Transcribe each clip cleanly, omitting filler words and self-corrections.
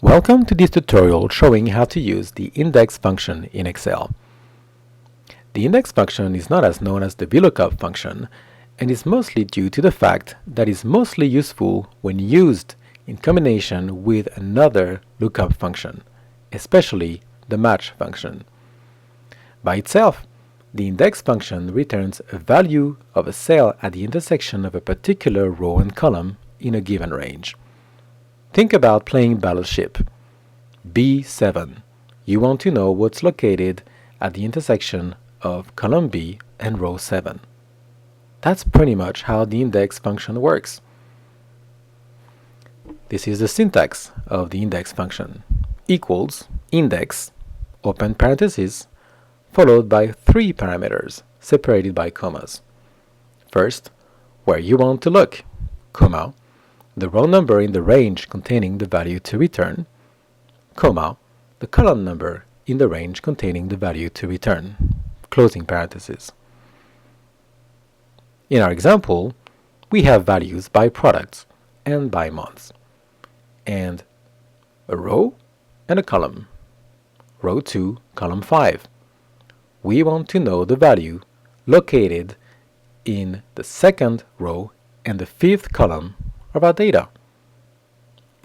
Welcome to this tutorial showing how to use the index function in Excel. The index function is not as known as the VLOOKUP function and is mostly due to the fact that it's mostly useful when used in combination with another lookup function, especially the match function. By itself, the index function returns a value of a cell at the intersection of a particular row and column in a given range. Think about playing Battleship. B7. You want to know what's located at the intersection of column B and row 7. That's pretty much how the index function works. This is the syntax of the index function. Equals index, open parentheses, followed by three parameters separated by commas. First, where you want to look, comma, the row number in the range containing the value to return, comma, the column number in the range containing the value to return, closing parentheses. In our example, we have values by products and by months, and a row and a column, row 2, column 5. We want to know the value located in the second row and the fifth column of our data.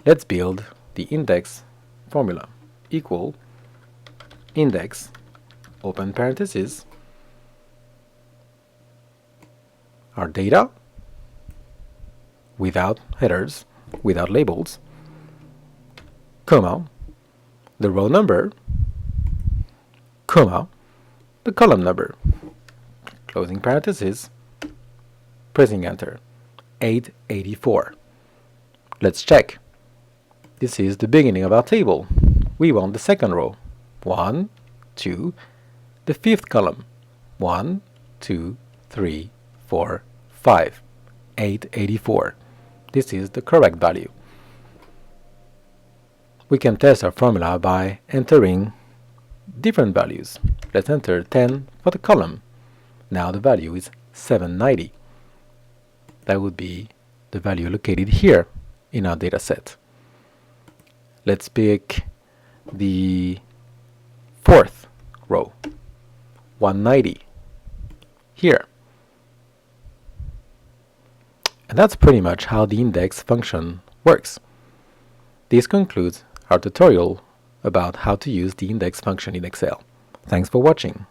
Let's build the index formula. Equal index, open parentheses, our data without headers, without labels, comma, the row number, comma, the column number, closing parentheses, pressing enter. 884. Let's check. This is the beginning of our table. We want the second row. 1, 2, the fifth column. 1, 2, 3, 4, 5. 884. This is the correct value. We can test our formula by entering different values. Let's enter 10 for the column. Now the value is 790. That would be the value located here in our data set. Let's pick the fourth row, 190, here. And that's pretty much how the index function works. This concludes our tutorial about how to use the index function in Excel. Thanks for watching.